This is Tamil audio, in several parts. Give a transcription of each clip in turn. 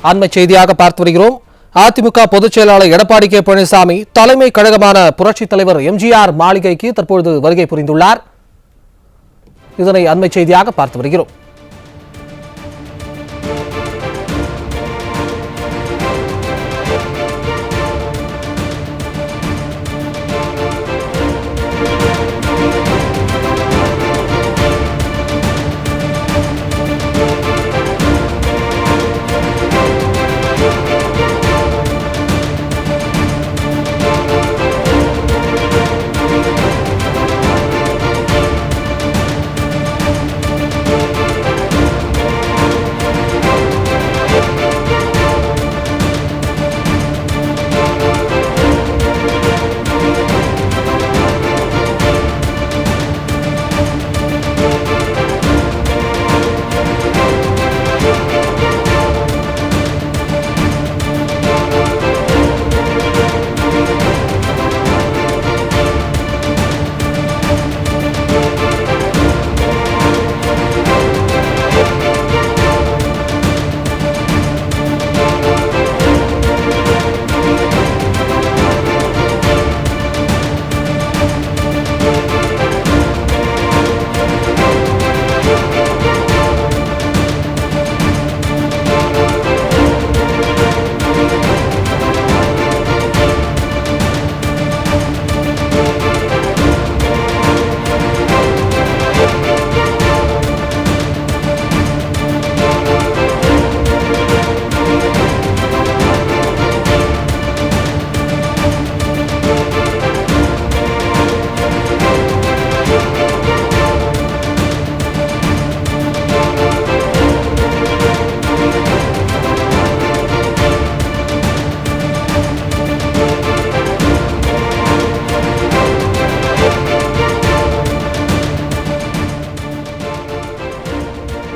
அண்மை செய்தியாக பார்த்து வருகிறோம். அதிமுக பொதுச் செயலாளர் எடப்பாடி கே பழனிசாமி தலைமை கழகமான புரட்சித் தலைவர் எம்ஜிஆர் மாளிகைக்கு தற்பொழுது வருகை புரிந்துள்ளார். இதனை அண்மை செய்தியாக பார்த்து வருகிறோம்.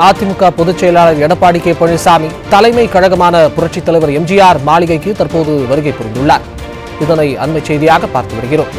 அதிமுக பொதுச் செயலாளர் எடப்பாடி கே பழனிசாமி தலைமை கழகமான புரட்சித் தலைவர் எம்ஜிஆர் மாளிகைக்கு தற்போது வருகை புரிந்துள்ளார். இதனை அண்மை செய்தியாக பார்த்து வருகிறோம்.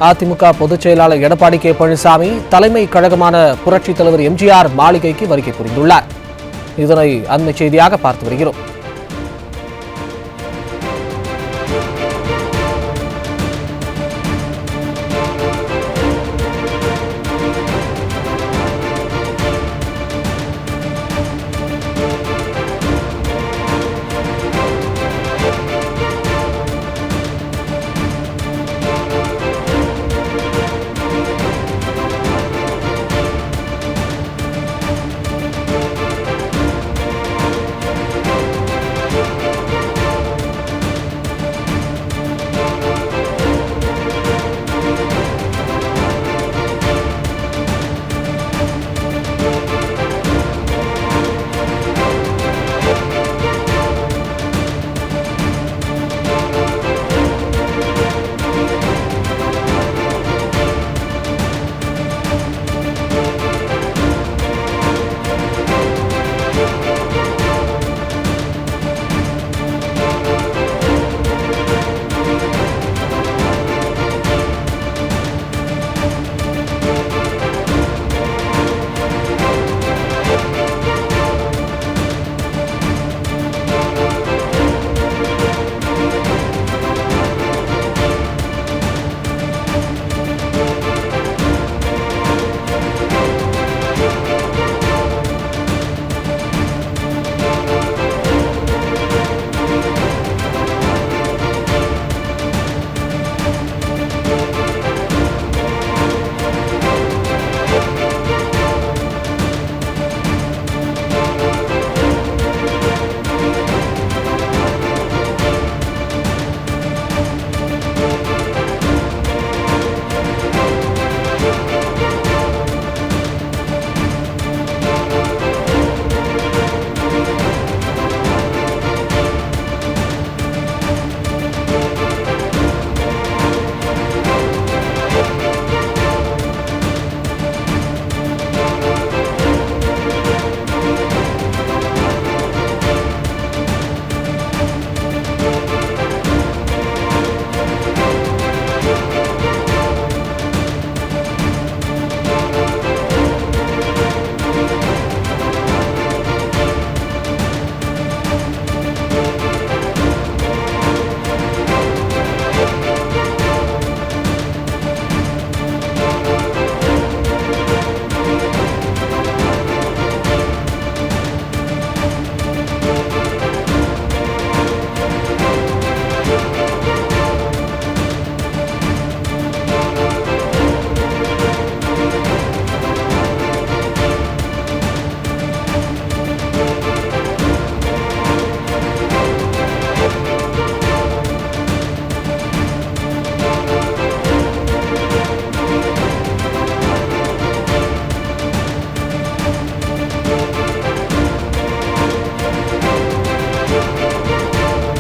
அதிமுக பொதுச் செயலாளர் எடப்பாடி கே பழனிசாமி தலைமை கழகமான புரட்சித் தலைவர் எம்ஜிஆர் மாளிகைக்கு வருகை புரிந்துள்ளார். இதனை அண்மை செய்தியாக பார்த்து வருகிறோம்.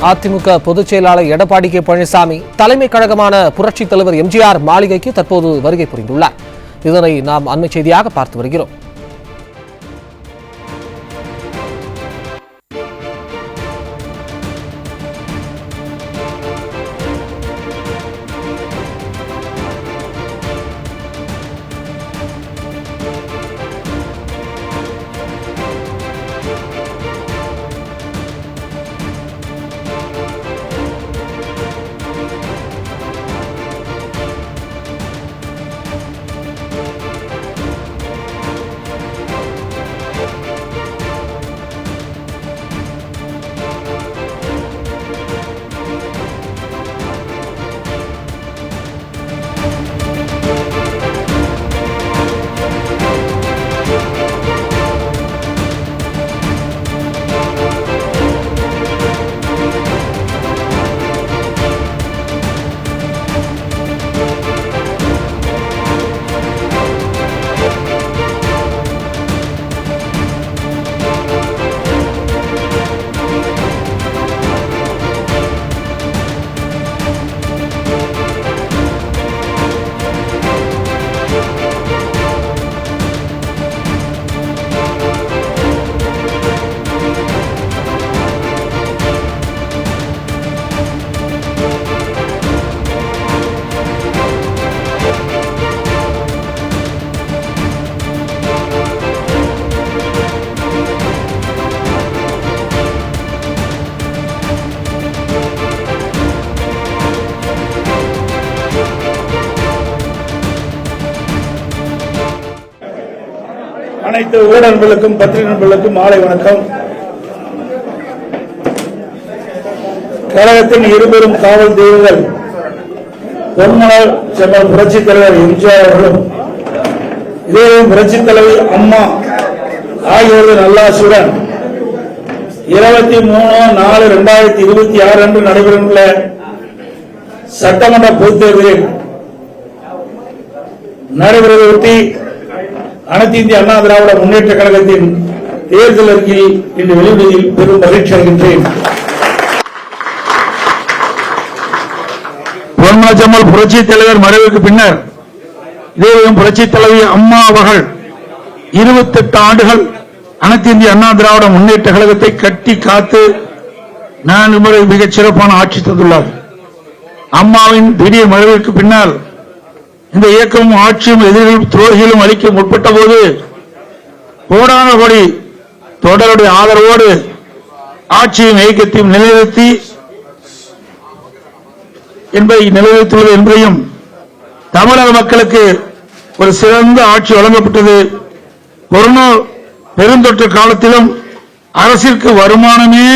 அதிமுக பொதுச் செயலாளர் எடப்பாடி கே பழனிசாமி தலைமை கழகமான புரட்சித் தலைவர் எம்ஜிஆர் மாளிகைக்கு தற்போது வருகை புரிந்துள்ளார். இதனை நாம் அண்மை செய்தியாக பார்த்து வருகிறோம். அனைத்து ஊடகங்களுக்கும் பத்திரிகை நண்பர்களுக்கும் மாலை வணக்கம். கழகத்தின் இருபெரும் காவல் தெய்வங்கள் பொன்மலர் செம்மல் புரட்சித் தலைவர் எம்ஜிஆர் அவர்களும் இதே புரட்சித் தலைவர் அம்மா ஆகியோரது நல்லாசியுடன் 23/4/2026 அன்று நடைபெறவுள்ள சட்டமன்ற பொதுத் தேர்தலில் நடைபெறுவதையொட்டி அனைத்து இந்திய அண்ணா திராவிட முன்னேற்ற கழகத்தின் தேர்தல் அறிக்கையை இன்று வெளியிடுவதில் பெரும் மகிழ்ச்சி அடைகின்றேன். பொன்மலர் செம்மல் புரட்சித் தலைவர் மறைவுக்கு பின்னர் இதேவும் புரட்சித் தலைவி அம்மா அவர்கள் 28 ஆண்டுகள் அனைத்து இந்திய அண்ணா திராவிட முன்னேற்ற கழகத்தை கட்டி காத்து 4 முறை மிகச் சிறப்பான ஆட்சி தந்துள்ளார். அம்மாவின் திடீர் மறைவுக்கு பின்னால் இந்த இயக்கமும் ஆட்சியும் எதிரிகளும் துரோகிகளும் அளிக்க முற்பட்ட போது கோடான கோடி தொடருடைய ஆதரவோடு ஆட்சியும் இயக்கத்தையும் நிலைநிறுத்தி என்பதை நிலைநிறுத்துவது என்பதையும் தமிழக மக்களுக்கு ஒரு சிறந்த ஆட்சி வழங்கப்பட்டது. கொரோனா பெருந்தொற்று காலத்திலும் அரசிற்கு வருமானமே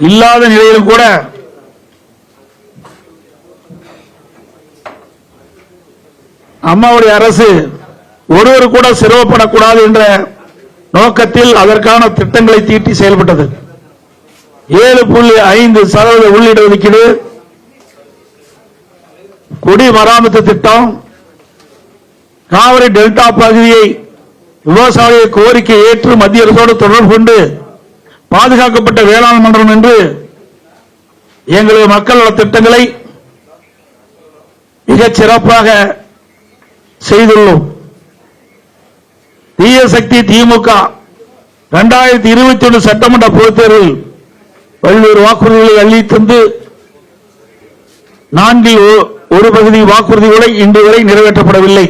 இல்லாத நிலையிலும் கூட அம்மாவுடைய அரசு ஒருவர் கூட சிரமப்படக்கூடாது என்ற நோக்கத்தில் அதற்கான திட்டங்களை தீட்டி செயல்பட்டது. 7.5% உள்ளீடு ஒதுக்கீடு, குடிமராமத்து திட்டம், காவிரி டெல்டா பகுதியை விவசாய கோரிக்கை ஏற்று மத்திய அரசோடு தொடர்பு கொண்டு பாதுகாக்கப்பட்ட வேளாண் மன்றம் என்று எங்களது மக்கள் நல திட்டங்களை மிகச் சிறப்பாக செய்துள்ளோம். தீய சக்தி திமுக 2021 சட்டமன்ற பொதுத் தேர்தலில் பல்வேறு வாக்குறுதிகளை அள்ளி தந்து 4/1 வாக்குறுதிகளை இன்று வரை நிறைவேற்றப்படவில்லை.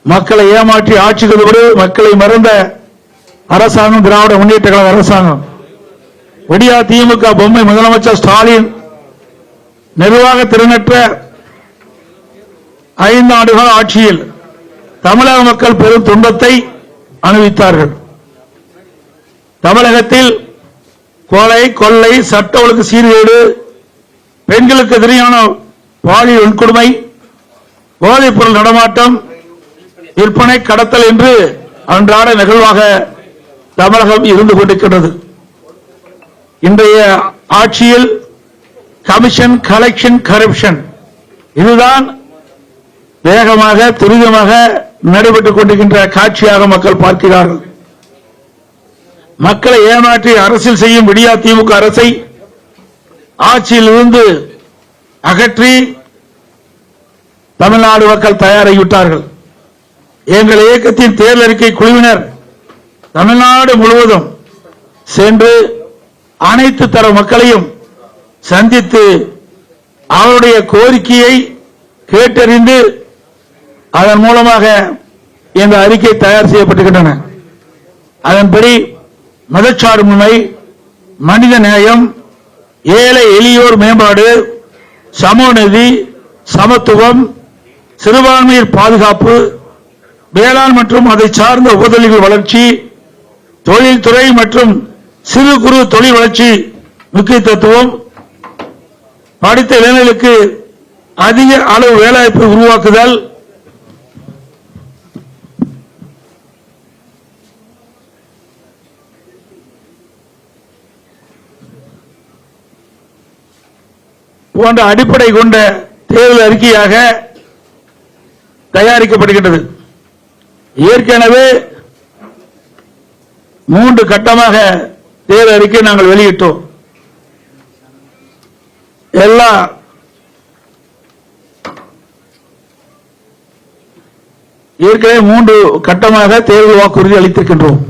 மக்களை ஏமாற்றி ஆட்சி கொண்டு மக்களை மறந்த அரசாங்கம் திராவிட முன்னேற்ற கழக அரசாங்கம். ஒடியா திமுக பொம்மை முதலமைச்சர் ஸ்டாலின் நிர்வாக திறனற்ற 5 ஆண்டுகால ஆட்சியில் தமிழக மக்கள் பெரும் துன்பத்தை அனுபவித்தார்கள். தமிழகத்தில் கொலை, கொள்ளை, சட்ட ஒழுங்கு சீர்கேடு, பெண்களுக்கு எதிரான பாலியல் வன்கொடுமை, போதைப் பொருள் நடமாட்டம், விற்பனை, கடத்தல் என்று அன்றாட நிகழ்வாக தமிழகம் இருந்து கொண்டிருக்கிறது. இன்றைய ஆட்சியில் கமிஷன், கலெக்ஷன், கரப்ஷன் இதுதான் வேகமாக துரிதமாக நடைபெற்றுக் கொண்டிருக்கின்ற காட்சியாக மக்கள் பார்க்கிறார்கள். மக்களை ஏமாற்றி அரசியல் செய்யும் விடியா திமுக அரசை ஆட்சியிலிருந்து அகற்றி தமிழ்நாடு மக்கள் தயாராகிவிட்டார்கள். எங்கள் இயக்கத்தின் தேர்தல் அறிக்கை குழுவினர் தமிழ்நாடு முழுவதும் சென்று அனைத்து தர மக்களையும் சந்தித்து அவருடைய கோரிக்கையை கேட்டறிந்து அதன் மூலமாக இந்த அறிக்கை தயார் செய்யப்பட்டிருக்கின்றன. அதன்படி மதச்சார்பின்மை, மனித நேயம், ஏழை எளியோர் மேம்பாடு, சமூகநீதி, சமத்துவம், சிறுபான்மையர் பாதுகாப்பு, வேளாண் மற்றும் அதை சார்ந்த உபதொழில்கள் வளர்ச்சி, தொழில்துறை மற்றும் சிறு குறு தொழில் வளர்ச்சி முக்கியத்துவம், படித்த இளைஞர்களுக்கு அதிக அளவு வேலைவாய்ப்பு உருவாக்குதல், போன்ற அடிப்படை கொண்ட தேர்தல் அறிக்கையாக தயாரிக்கப்படுகின்றது. ஏற்கனவே 3 கட்டமாக தேர்தல் அறிக்கை நாங்கள் வெளியிட்டோம். ஏற்கனவே 3 கட்டமாக தேர்தல் வாக்குறுதி அளித்திருக்கின்றோம்.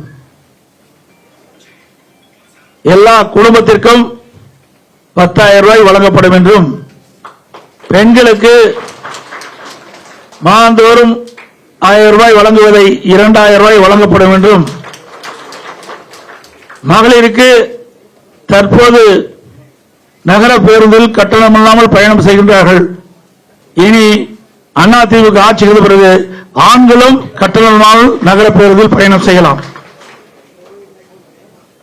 எல்லா குடும்பத்திற்கும் 10,000 ரூபாய் வழங்கப்படும் என்றும், பெண்களுக்கு மாதந்தோறும் 1000 ரூபாய் வழங்குவதை 2000 ரூபாய் வழங்கப்படும் என்றும், மகளிருக்கு தற்போது நகர பேருந்தில் கட்டணமில்லாமல் பயணம் செய்கின்றார்கள். இனி அதிமுக ஆட்சிக்கு பிறகு ஆண்களும் கட்டணமில்லாமல் நகர பேருந்தில் பயணம் செய்யலாம்.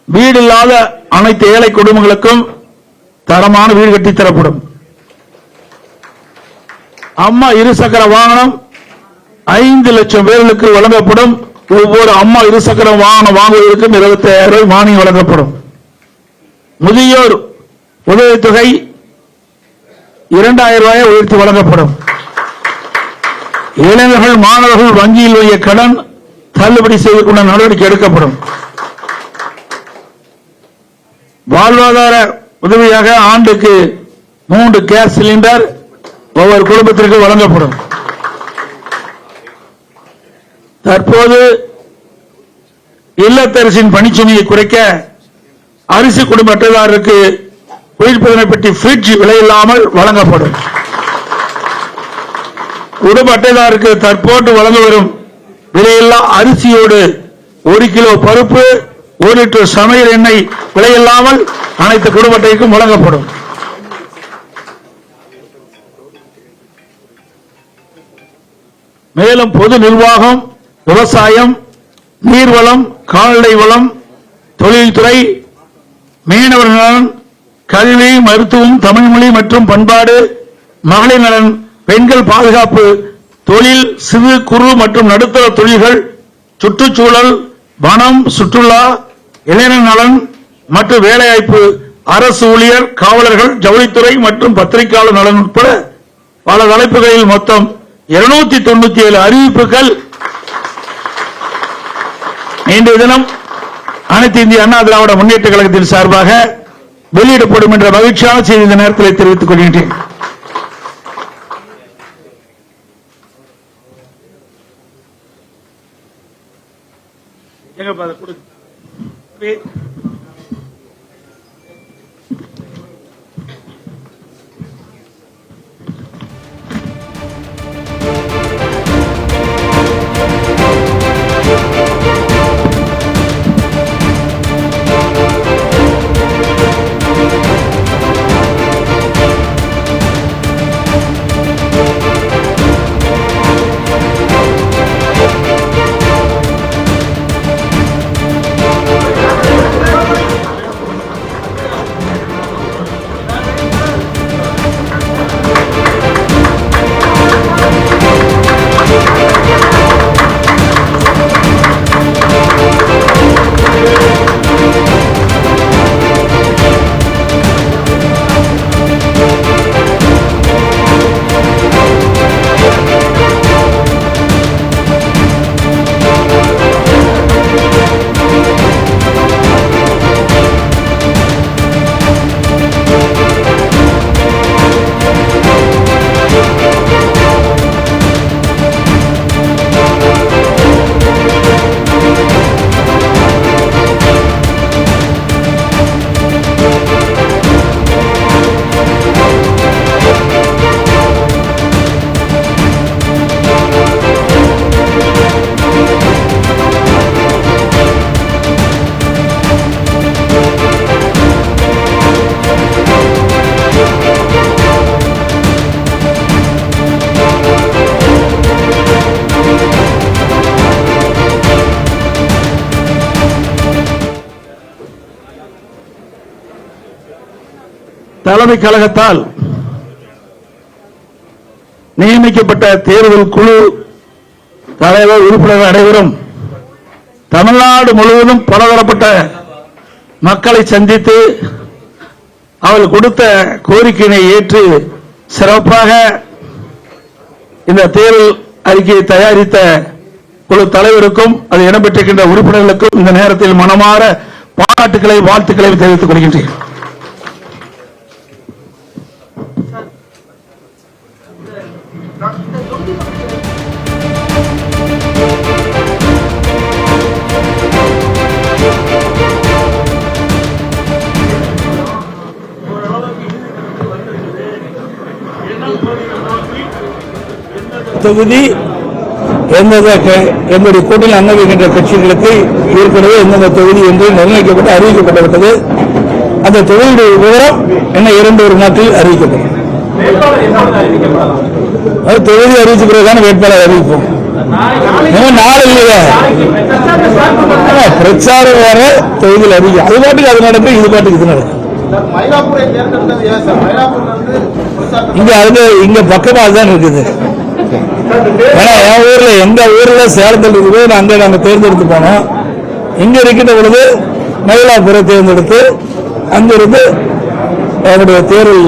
வீடு இல்லாத அனைத்து ஏழை குடும்பங்களுக்கும் தரமான வீடு கட்டித் தரப்படும். அம்மா இருசக்கர வாகனம் 5 லட்சம் பேர்களுக்கு வழங்கப்படும். ஒவ்வொரு அம்மா இருசக்கர வாகனம் வாங்குவதற்கும் 25,000 ரூபாய் மானியம் வழங்கப்படும். முதியோர் உதவித்தொகை 2,000 ரூபாயை உயர்த்தி வழங்கப்படும். இளைஞர்கள், மாணவர்கள் வங்கியில் உள்ள கடன் தள்ளுபடி செய்யக்கூடிய நடவடிக்கை எடுக்கப்படும். வாழ்வாதார உதவியாக ஆண்டுக்கு 3 கேஸ் சிலிண்டர் ஒவ்வொரு குடும்பத்திற்கு வழங்கப்படும். தற்போது இல்லத்தரசின் பணிச்சுமையை குறைக்க அரிசி குடும்ப அட்டைதாரருக்கு குளிர்பதன பெட்டி ஃபிரிட்ஜ் விலையில்லாமல் வழங்கப்படும். குடும்ப அட்டைதாருக்கு தற்போது வழங்க வரும் விலையில்லா அரிசியோடு 1 கிலோ பருப்பு, 1 லிட்டர் சமையல் எண்ணெய் விலையில்லாமல் அனைத்து குடும்ப அட்டைக்கும் வழங்கப்படும். மேலும் பொது நிர்வாகம், விவசாயம், நீர்வளம், கால்நடை வளம், தொழில்துறை, மீனவர் நலன், கல்வி, மருத்துவம், தமிழ்மொழி மற்றும் பண்பாடு, மகளிர் நலன், பெண்கள் பாதுகாப்பு, தொழில், சிறு குறு மற்றும் நடுத்தர தொழில்கள், சுற்றுச்சூழல், வனம், சுற்றுலா, இளைஞர் நலன் மற்றும் வேலைவாய்ப்பு, அரசு ஊழியர், காவலர்கள், ஜவுளித்துறை மற்றும் பத்திரிகையாளர் நலன் உட்பட பல தலைப்புகளில் மொத்தம் 297 அறிவிப்புகள் இன்றைய தினம் அனைத்து இந்திய அண்ணா திராவிட முன்னேற்ற கழகத்தின் சார்பாக வெளியிடப்படும் என்ற மகிழ்ச்சியான செய்தி இந்த நேரத்தில் தெரிவித்துக் கொள்கின்றேன். தலைமை கழகத்தால் நியமிக்கப்பட்ட தேர்தல் குழு தலைவர் உறுப்பினர்கள் அனைவரும் தமிழ்நாடு முழுவதும் பலதரப்பட்ட மக்களை சந்தித்து அவர்கள் கொடுத்த கோரிக்கையினை ஏற்று சிறப்பாக இந்த தேர்தல் அறிக்கையை தயாரித்த குழு தலைவருக்கும் அது இடம்பெற்றிருக்கின்ற உறுப்பினர்களுக்கும் இந்த நேரத்தில் மனமாற பாராட்டுக்களை வாழ்த்துக்களை தெரிவித்துக் கொள்கின்றேன். தொகுதி எங்களுடைய கூட்டணி அங்கீகின்ற கட்சிகளுக்கு ஏற்கனவே எந்தெந்த தொகுதி என்று நிர்ணயிக்கப்பட்டு அறிவிக்கப்பட்டுவிட்டது. அந்த தொகுதியுடைய விவரம் என்ன 2 நாட்களில் அறிவிக்கப்படும். தொகுதி அறிவிச்ச பிறகுதான் வேட்பாளர் அறிவிப்போம். நாள் இல்லையா பிரச்சாரம் வேற தொகுதியில் அறிவிக்கும். அது பாட்டுக்கு அது நடக்கும், இது பாட்டுக்கு இது நடக்கும். இங்க பக்கமா தான் இருக்குது. ஏன்னா என் ஊர்ல எங்க ஊர்ல சேலத்தில் இருக்குது, நாங்க தேர்ந்தெடுத்து போனோம். இங்க இருக்கின்ற பொழுது மயிலாப்பூரை தேர்ந்தெடுத்து அங்கிருந்து அவருடைய தேர்தல்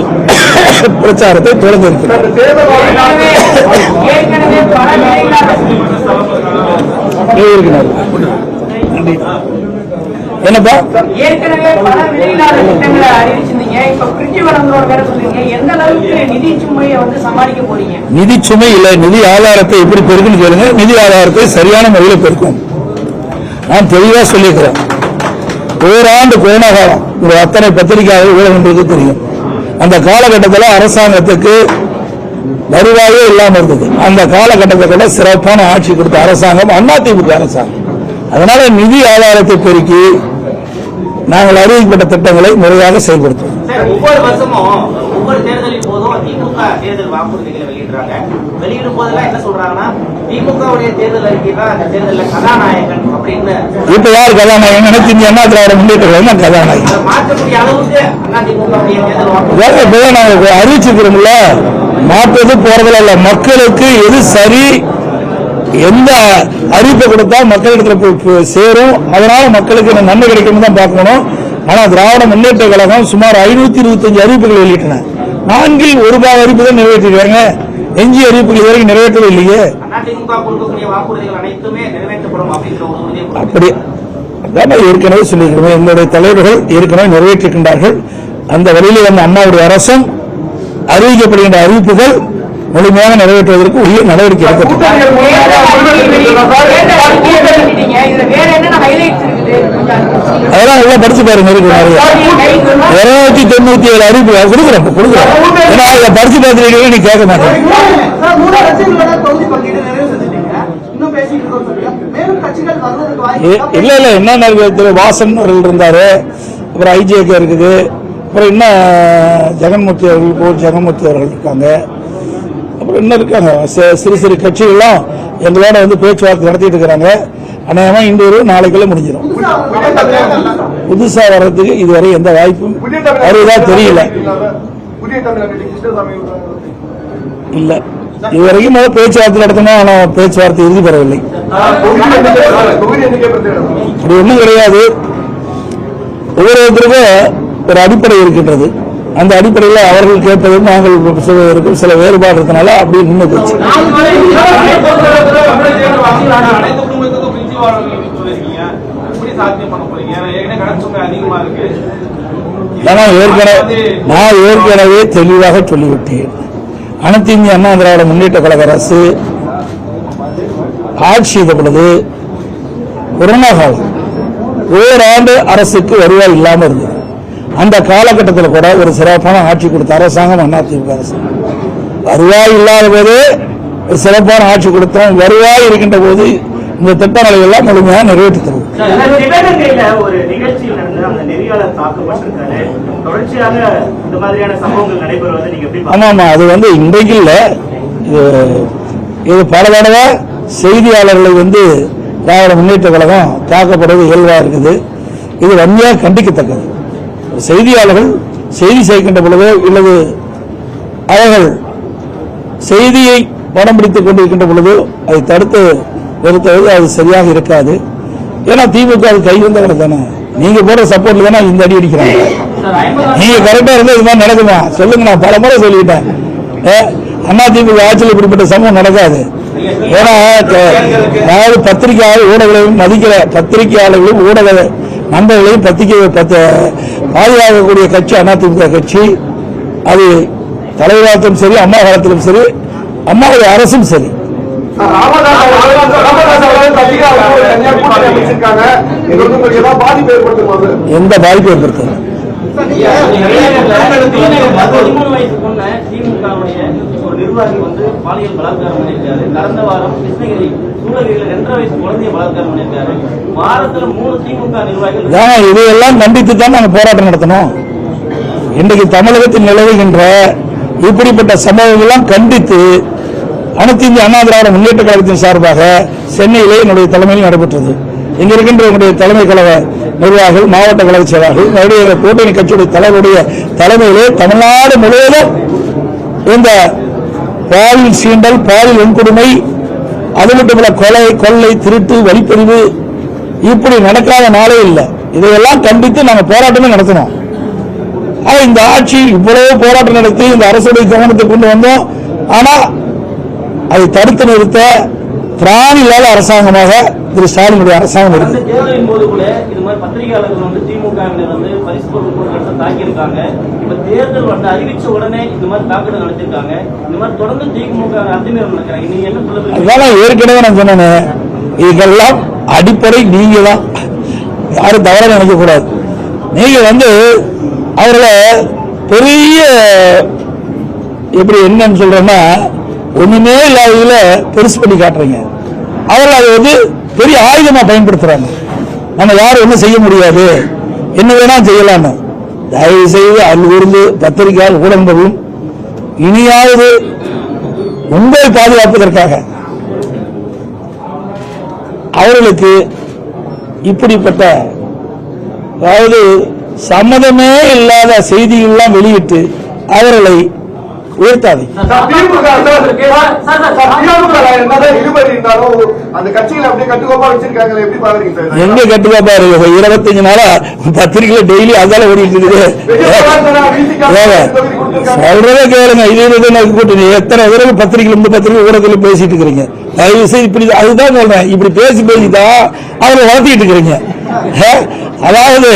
பிரச்சாரத்தை தொடர்ந்திருக்கிறார். என்னப்பா நிதி சுமை இல்ல, நிதி ஆதாரத்தை எப்படி பெருக்குன்னு கேளுங்க. நிதி ஆதாரத்தை சரியான முறையில் பெருக்கும். நான் தெளிவா சொல்லியிருக்கிறேன். ஓராண்டு கொரோனா காலம், ஒரு அத்தனை பத்திரிகையாக ஊடகங்களுக்கு தெரியும். அந்த காலகட்டத்தில் அரசாங்கத்துக்கு வருவாயே இல்லாமல் இருந்தது. அந்த காலகட்டத்தில் சிறப்பான ஆட்சி கொடுத்த அரசாங்கம் அதிமுக அரசாங்கம். அதனால நிதி ஆதாரத்தை பெருக்கி நாங்கள் அறிவிக்கப்பட்ட திட்டங்களை முறையாக செயல்படுத்துவோம். ஒவ்வொரு வருஷமும் ஒவ்வொரு தேர்தலின் போதும் திமுக தேர்தல் வாக்குறுதிகளை வெளியிடுறாங்க. வெளியிடும் போதெல்லாம் என்ன சொல்றாங்கன்னா திமுகவுடைய தேர்தல் அறிக்கை தான் அந்த தேர்தலில் கதாநாயகன் அப்படின்னு. இப்ப யார் கதாநாயகன்? அனைத்து இந்திய அண்ணா திராவிட முன்னேற்ற கழகம் கதாநாயகன். மாற்றக்கூடிய அளவுக்கு அதிமுகவுடைய தேர்தல் வாக்குறுதி நாங்கள் அறிவிச்சிருக்கிறோம்ல, மாற்றது போறதுல இல்ல. மக்களுக்கு எது சரி, எந்த அறிவிப்பை கொடுத்தா மக்களிடத்துல சேரும், அதனால மக்களுக்கு நன்மை கிடைக்கும் தான் பார்க்கணும். ஆனா திராவிட முன்னேற்ற கழகம் சுமார் 525 அறிவிப்புகள் வெளியிட்டன. 4 ஒரு பாக அறிவிப்பு தான் நிறைவேற்றிருக்காங்க. எஞ்சிய அறிவிப்புகள் இதுவரைக்கும் நிறைவேற்றவே இல்லையே. அப்படி ஏற்கனவே சொல்லியிருக்கிறோம். எங்களுடைய தலைவர்கள் ஏற்கனவே நிறைவேற்றிருக்கின்றார்கள். அந்த வழியில் வந்த அண்ணாவுடைய அரசும் அறிவிக்கப்படுகின்ற அறிவிப்புகள் முழுமையாக நிறைவேற்றுவதற்கு உரிய நடவடிக்கை எடுக்கப்பட்டது. அதெல்லாம் எல்லாம் படிச்சு பாருங்க. 297 அறிவிப்பு கொடுக்குறோம். ஏன்னா அதை படிச்சு பார்த்துருக்கீங்க, நீ கேட்க மாட்டேன். இல்ல இல்ல, என்ன வாசன் அவர்கள் இருந்தாரு, அப்புறம் ஐஜேகே இருக்குது, அப்புறம் என்ன ஜெகன்மூர்த்தி அவர்கள், ஜெகன்மூர்த்தி அவர்கள் இருக்காங்க, அப்புறம் என்ன இருக்காங்க. சிறு சிறு கட்சிகள்லாம் எங்களோட வந்து பேச்சுவார்த்தை நடத்திட்டு இருக்கிறாங்க. அநேகமா இன்று நாளைக்குள்ள முடிஞ்சிடும். புதுசா வர்றதுக்கு இதுவரை எந்த வாய்ப்பும் வருவதா தெரியல. இல்ல, இதுவரைக்கும் பேச்சுவார்த்தை நடத்தணும். ஆனா பேச்சுவார்த்தை இறுதி பெறவில்லை. அப்படி ஒன்றும் கிடையாது. ஒவ்வொருத்தருக்கும் ஒரு அடிப்படை இருக்கின்றது. அந்த அடிப்படையில் அவர்கள் கேட்பதும் நாங்கள் செய்வதற்கும் சில வேறுபாடு இருந்தனால அப்படி நின்று போச்சு. நான் ஏற்கனவே தெளிவாக சொல்லிவிட்டேன். அனைத்து இந்திய அண்ணா திராவிட முன்னேற்ற கழக அரசு ஆட்சி செய்த பொழுது கொரோனா காலம், ஓராண்டு அரசுக்கு வருவாய் இல்லாமல் இருந்தது. அந்த காலகட்டத்தில் கூட ஒரு சிறப்பான ஆட்சி கொடுத்த அரசாங்கம் அதிமுக அரசு. வருவாய் இல்லாத போது ஒரு சிறப்பான ஆட்சி கொடுத்தோம். வருவாய் இருக்கின்ற போது இந்த திட்டங்களை எல்லாம் முழுமையாக நிறைவேற்றி தருவோம். ஒரு நிகழ்ச்சியில் நடந்த அந்த நெறியாளர் தாக்கப்பட்டிருக்காரு. தொடர்ச்சியாக இந்த மாதிரியான சம்பவங்கள் நடைபெறுவது நீங்க எப்படி? ஆமா, அது வந்து இன்றைக்கு இல்ல, இது பல தடவை செய்தியாளர்களை வந்து திராவிட முன்னேற்ற கழகம் தாக்கப்படுவது இயல்பா இருக்குது. இது வன்மையாக கண்டிக்கத்தக்கது. செய்தியாளர்கள் செய்தி சேர்க்கின்ற பொழுதோ இல்லது அவர்கள் செய்தியை படம் பிடித்துக் கொண்டிருக்கின்ற பொழுதோ அதை தடுத்து நிறுத்துவது அது சரியாக இருக்காது. ஏன்னா திமுக அது கை வந்தவங்க தானே, நீங்க போற சப்போர்ட்ல தானே இந்த அடி அடிக்கிறாங்க. நீங்க கரெக்டா இருந்தா இது மாதிரி நடக்குமா சொல்லுங்க? நான் பல முறை சொல்லிட்டேன், அதிமுக ஆட்சியில் இப்படிப்பட்ட சம்பவம் நடக்காது. ஏன்னா அதாவது பத்திரிகையாளர் ஊடகங்களையும் மதிக்கிற பத்திரிகையாளர்களும் ஊடக நண்பர்களையும் பாதுகாக்கக்கூடிய கட்சி அதிமுக கட்சி. அது தலைவராலும் சரி, அம்மா காலத்திலும் சரி, அம்மாவுடைய அரசும் சரி. எந்த பாதிப்பு ஏற்படுத்தும்? ஒரு நிர்வாகி பாலியல் பலாத்காரம் பண்ணியிருக்காரு. கடந்த வாரம் கிருஷ்ணகிரி சூளகிரியில் 2.5 வயசு குழந்தைய பலாத்காரம் பண்ணியிருக்காரு. வாரத்தில் 3 திமுக நிர்வாகிகள். இதையெல்லாம் கண்டித்து தான் நாங்கள் போராட்டம் நடத்தணும். இன்றைக்கு தமிழகத்தில் நிலவுகின்ற இப்படிப்பட்ட சம்பவங்கள்லாம் கண்டித்து அனைத்து இந்திய அண்ணா திராவிட முன்னேற்ற கழகத்தின் சார்பாக சென்னையிலே என்னுடைய தலைமையில் நடைபெற்றது. இங்க இருக்கின்ற என்னுடைய தலைமை கழக நிர்வாகிகள், மாவட்ட கழக செயலாளர்கள், கூட்டணி கட்சியுடைய தலைவருடைய தலைமையிலே தமிழ்நாடு முழுவதும் இந்த பாலியல் சீண்டல், பாலியல் வன்கொடுமை, அது மட்டுமல்ல கொலை, கொள்ளை, திருட்டு, வழிப்பறிவு இப்படி நடக்காத நாளே இல்லை. இதையெல்லாம் கண்டித்து நாங்கள் போராட்டமே நடத்தினோம். இந்த ஆட்சி இவ்வளவு போராட்டம் நடத்தி இந்த அரசுடைய கவனத்தை கொண்டு வந்தோம். ஆனா அதை தடுத்து நிறுத்த திராணி இல்லாத அரசாங்கமாக திரு ஸ்டாலினுடைய அரசாங்கம் இருக்கு. தேர்தலின் போது கூட இது மாதிரி பத்திரிகையாளர்கள் திமுகவினர் பரிசு பொருட்கள் தாக்கியிருக்காங்க. இப்ப தேர்தல் அறிவிச்ச உடனே இந்த மாதிரி தாக்குதல் நடத்திருக்காங்க. இந்த மாதிரி தொடர்ந்து திமுக அத்துமீறல் நடக்கிறாங்க. நீங்க என்ன சொல்லுங்க? அதான் ஏற்கனவே நான் சொன்னேன், இதெல்லாம் அடிப்படை நீங்க தான், யாரும் தவற நினைக்க கூடாது. நீங்க அவர்களை பெரிய எப்படி என்னன்னு சொல்றேன்னா ஒண்ணுமே இல்லாததுல பெருசு பண்ணி காட்டுறீங்க. அவர்கள் அதை பெரிய ஆயுதமா பயன்படுத்துறாங்க. நம்ம யாரும் ஒன்றும் செய்ய முடியாது, என்ன வேணா செய்யலான்னு. தயவு செய்து அதிலிருந்து பத்திரிகையாளர் ஊடகங்களும் இனியாவது உங்களை பாதுகாப்பதற்காக அவர்களுக்கு இப்படிப்பட்ட அதாவது சம்மதமே இல்லாத செய்திகள்லாம் வெளியிட்டு அவர்களை உயர்த்தாது. எங்க கட்டுக்கோப்பா இருக்கு? 25 நாளா பத்திரிகையில டெய்லி அதால ஓடிட்டு இருக்குது. சொல்றதே கேளுங்க. இது கூட்டணி எத்தனை தடவை பத்திரிகை இந்த பத்திரிகை ஊடகத்தில் பேசிட்டு இருக்கிறீங்க. தயவு செய்து இப்படி அதுதான் சொல்றேன், இப்படி பேசிதான் அவரை வளர்த்திட்டு இருக்கிறீங்க. அதாவது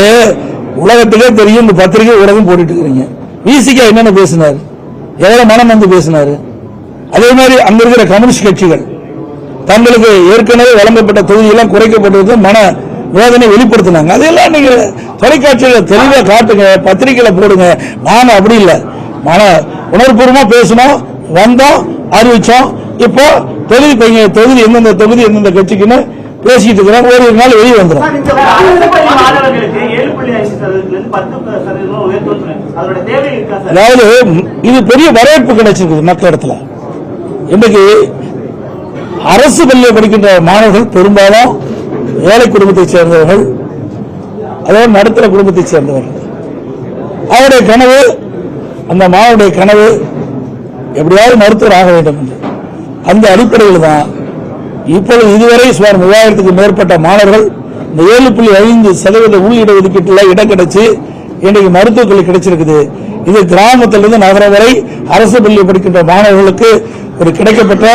உலகத்திலே தெரியும் இந்த பத்திரிகை ஊடகம் போட்டுட்டு இருக்கிறீங்க. விசிகா என்னென்ன பேசினார், எவ்வளவு மனம் வந்து பேசினாரு. அதே மாதிரி அங்க இருக்கிற கம்யூனிஸ்ட் கட்சிகள் தங்களுக்கு ஏற்கனவே வழங்கப்பட்ட தொகுதியெல்லாம் குறைக்கப்பட்டது மன வேதனை வெளிப்படுத்தினாங்க. அதெல்லாம் நீங்க தொலைக்காட்சியில தெளிவா காட்டுங்க, பத்திரிகையில போடுங்க. நாங்க அப்படி இல்லை, மன உணர்வுபூர்வமா பேசணும், வந்தோம், அறிவிச்சோம். இப்போ தொகுதி எந்தெந்த தொகுதி எந்தெந்த கட்சிக்குன்னு பேசிட்டு இருக்கிறோம். ஒரு நாள் வெளியே வந்துடும். அதாவது இது பெரிய வரவேற்பு கிடைச்சிருக்கு மக்கள் இடத்துல. இன்றைக்கு அரசு பள்ளியில் படிக்கின்ற மாணவர்கள் பெரும்பாலும் ஏழை குடும்பத்தைச் சேர்ந்தவர்கள், அதாவது நடுத்தர குடும்பத்தைச் சேர்ந்தவர்கள். அவருடைய கனவு, அந்த மாணவருடைய கனவு எப்படியாவது மருத்துவர் ஆக வேண்டும் என்று. அந்த அடிப்படையில் தான் இப்பொழுது இதுவரை சுமார் 3000க்கு மேற்பட்ட மாணவர்கள் இந்த 7.5% உள்ளிட ஒதுக்கீட்டில் இடம் கிடைச்சு இன்றைக்கு மருத்துவக் கல்வி கிடைச்சிருக்குது. இது கிராமத்திலிருந்து நகரம் வரை அரசு பள்ளியில் படிக்கின்ற மாணவர்களுக்கு ஒரு கிடைக்கப்பட்ட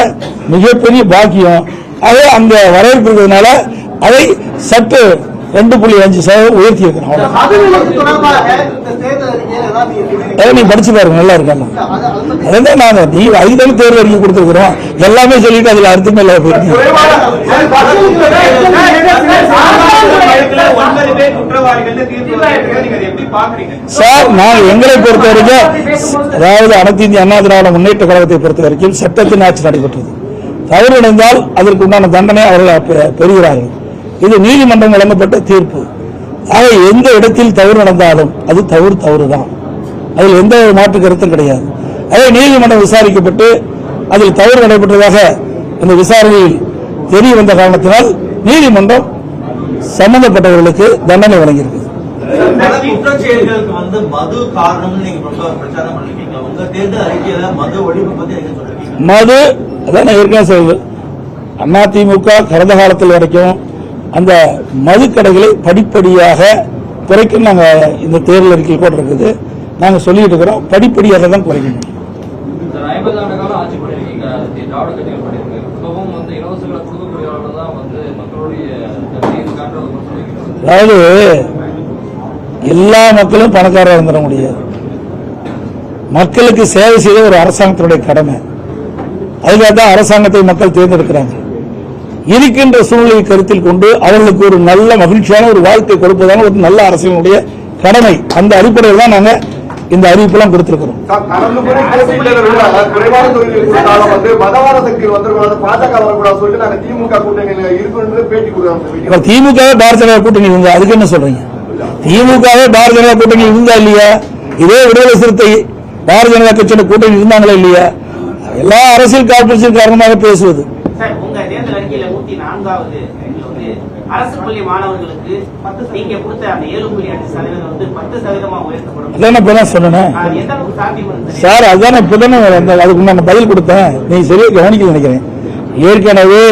மிகப்பெரிய பாக்கியம். அதை அந்த வரவேற்பு இருக்கிறதுனால அதை சற்று 2.5% உயர்த்தி இருக்கிறோம். நீ படிச்சு பாருங்க, நல்லா இருக்காங்க. அதான் நாங்க நீ அதுதான் தேர்வு அறிக்கை கொடுத்துருக்கிறோம். எல்லாமே சொல்லிட்டு அதுல அர்த்தமே இல்ல போயிருக்கீங்க. சார், நாங்க எங்களை பொறுத்த வரைக்கும், அதாவது அனைத்து இந்திய அண்ணா திராவிட முன்னேற்ற கழகத்தை பொறுத்த வரைக்கும் சட்டத்தின் ஆட்சி நடைபெற்றது. தவறு அடைந்தால் அதற்கு உண்டான தண்டனை அவர்கள் பெறுகிறார்கள். இது நீதிமன்றம் வழங்கப்பட்ட தீர்ப்பு. ஆக எந்த இடத்தில் தவறு நடந்தாலும் அது தவறுதான், அதில் எந்த மாற்று கருத்தும் கிடையாது. அதே நீதிமன்றம் விசாரிக்கப்பட்டு அதில் தவறு நடைபெற்றதாக இந்த விசாரணையில் தெரிய வந்த காரணத்தினால் நீதிமன்றம் சம்பந்தப்பட்டவர்களுக்கு தண்டனை வழங்கியிருக்கு. குற்றச்செயல்களுக்கு மது காரணம்னு நீங்க பிரச்சாரம் பண்ணிருக்கீங்க. உங்க தேர்தல் அறிக்கையில மது ஒழிப்பு பத்தி என்ன சொல்றீங்க? மது அதான் ஏற்கனவே சொல்லுது. அதிமுக கடந்த காலத்தில் வரைக்கும் அந்த மது கடைகளை படிப்படியாக குறைக்கும் நாங்க இந்த தேர்தல் அறிக்கையில் கூட இருக்குது. நாங்க சொல்லிட்டு இருக்கிறோம், படிப்படியாக தான் குறைக்கணும். 50 ஆண்டு காலம் ஆட்சி பண்ணிருக்கீங்க, திராவிட கட்சிகள் பண்ணிருக்கு. இப்பவும் இலவசங்களை கொடுக்கக்கூடியவர்கள் தான் மக்களுடைய அதாவது எல்லா மக்களும் பணக்காரராக இருந்துட முடியாது. மக்களுக்கு சேவை செய்த ஒரு அரசாங்கத்தினுடைய கடமை. அதுக்காக தான் அரசாங்கத்தை மக்கள் தேர்ந்தெடுக்கிறாங்க. இருக்கின்ற சூழ்நிலையை கருத்தில் கொண்டு அவர்களுக்கு ஒரு நல்ல மகிழ்ச்சியான ஒரு வாழ்க்கை கொடுப்பதான ஒரு நல்ல அரசினுடைய கடமை. அந்த அடிப்படையில் தான் நாங்க இந்த அறிவிப்பெல்லாம் கொடுத்திருக்கிறோம். குறைவான தொழில்கள் கொடுத்தாலும் மதவாத சக்திகள் வந்துடக்கூடாது, பாஜக வரக்கூடாது சொல்லிட்டு நாங்க திமுக கூட்டணியில் இருக்கணும்னு பேட்டி கொடுக்குறோம். திமுகவே பாரதிய ஜனதா கூட்டணி இருந்தா அதுக்கு என்ன சொல்றீங்க? திமுகவே பாரதிய ஜனதா கூட்டணி இருந்தா இல்லையா? இதே விடுதலை சிறுத்தை பாரதிய ஜனதா கட்சியோட கூட்டணி இருந்தாங்களா இல்லையா? எல்லா அரசியல் காழ்ப்புணர்ச்சியின் காரணமாக பேசுவது. உங்க தேர்தல் அறிக்கையில 104வது அரசு பள்ளி மாணவர்களுக்கு நீங்க கொடுத்த அந்த 7.5% 10% உயர்த்தப்படும். அதான் சொன்னேன் சார், அதுதான் அதுக்கு நான் பதில் கொடுத்தேன். நீ சரியா கவனிக்க நினைக்கிறேன். ஏற்கனவே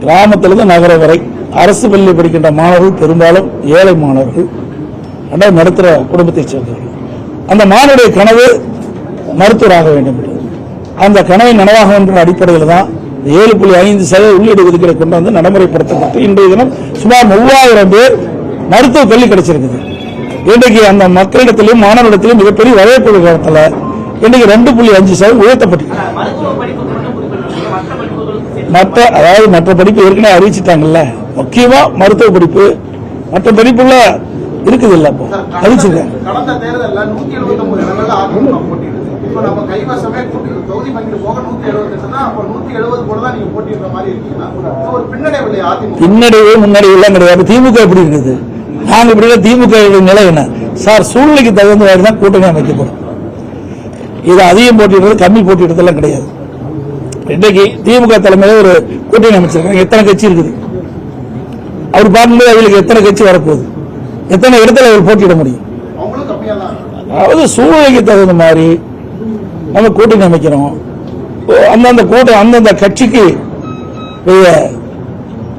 கிராமத்திலிருந்து நகரம் வரை அரசு பள்ளி படிக்கின்ற மாணவர்கள் பெரும்பாலும் ஏழை மாணவர்கள், நடுத்தர குடும்பத்தை சேர்ந்தவர்கள். அந்த மாணவருடைய கனவு மருத்துவராக வேண்டும் என்று அந்த கனவை நனவாக என்ற அடிப்படையில் தான் 7.5% உள்ளீடு ஒதுக்கீடு கொண்டு வந்து நடைமுறைப்படுத்தப்பட்டு இன்றைய தினம் சுமார் 3000 பேர் மருத்துவ கல்வி கிடைச்சிருக்குது. இன்றைக்கு அந்த மக்களிடத்திலும் மாணவரிடத்திலும் மிகப்பெரிய வரவேற்பு காலத்தில் இன்றைக்கு 2.5% உயர்த்தப்பட்டிருக்கு. மற்ற படிப்பு ஏற்கனவே அறிவிச்சுட்டாங்கல்ல. முக்கியமா மருத்துவ படிப்பு மற்ற படிப்புல இருக்குது இல்ல. அப்போ அறிவிச்சிருக்காங்க. கடந்த தேர்தலில் 179 இடங்கள்ல அதிமுக போட்டியிடுது. இப்ப நம்ம கைவசமே தொகுதி பங்கிட்டு போக 178 தான். அப்ப 170 கூட தான் நீங்க போட்டியிடுற மாதிரி இருக்கீங்கன்னா ஒரு பின்னடைவு இல்லையா அதிமுக? பின்னடைவு முன்னடைவு எல்லாம் கிடையாது. திமுக எப்படி இருக்குது? நாங்க இப்படி திமுக நிலை என்ன சார்? சூழ்நிலைக்கு தகுந்த மாதிரி தான் கூட்டணி அமைக்கப்படும். இது அதிகம் போட்டியிடுறது கம்மி போட்டியிடுறதெல்லாம் கிடையாது. இன்றைக்கு திமுக தலைமையில ஒரு கூட்டணி அமைச்சிருக்காங்க. எத்தனை கட்சி இருக்குது அவர் பார்க்கும்போது அவங்களுக்கு எத்தனை கட்சி வரப்போகுது, எத்தனை இடத்துல அவர் போட்டியிட முடியும்? அதாவது சூழ்நிலைக்கு தகுந்த மாதிரி நம்ம கூட்டணி அமைக்கிறோம். அந்தந்த கூட்டம் அந்தந்த கட்சிக்கு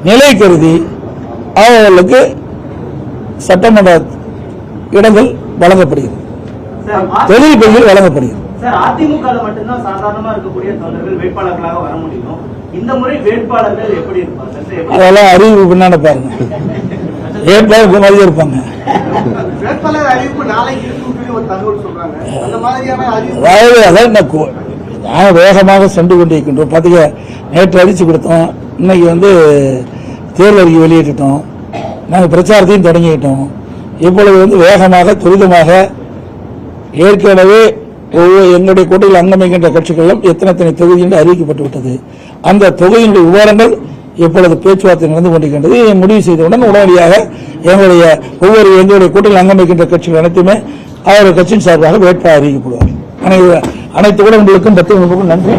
நிலை கருதி அவர்களுக்கு சட்டமன்ற இடங்கள் வழங்கப்படுகிறது, தொழில் பகுதியில் வழங்கப்படுகிறது. அதிமுக மட்டும்தான் சாதாரணமா இருக்கக்கூடிய தொண்டர்கள் வேட்பாளர்களாக வர முடியும். இந்த முறை வேட்பாளர்கள் எப்படி இருப்பாங்க? அதெல்லாம் அறிவு பின்னாடி பாருங்க. வேட்பாளர் மாதிரி இருப்பாங்க. வேட்பாளர் அறிவிப்பு நாளைக்கு இருக்குன்னு ஒரு தகவல் சொல்றாங்க. அந்த மாதிரியான அதாவது அதான் நாங்கள் வேகமாக சென்று கொண்டிருக்கின்றோம். பார்த்தீங்க, நேற்று அடிச்சு கொடுத்தோம், இன்னைக்கு தேர்தல் அறிக்கை வெளியிட்டோம், நாங்கள் பிரச்சாரத்தையும் தொடங்கிட்டோம். இப்பொழுது வேகமாக துரிதமாக ஏற்கனவே எங்களுடைய கூட்டத்தில் அங்கமைக்கின்ற கட்சிகளும் எத்தனை தொகுதி என்று அறிவிக்கப்பட்டு விட்டது. அந்த தொகுதியினுடைய விவரங்கள் இப்பொழுது பேச்சுவார்த்தை நடந்து கொண்டிருக்கின்றது. முடிவு செய்தவுடன் உடனடியாக எங்களுடைய கூட்டத்தில் அங்கமைக்கின்ற கட்சிகள் அனைத்துமே அவர்கள் கட்சியின் சார்பாக வேட்பாளர் அறிவிக்கப்படுவார். அனைத்து ஊடகங்களுக்கும் 10 நன்றி.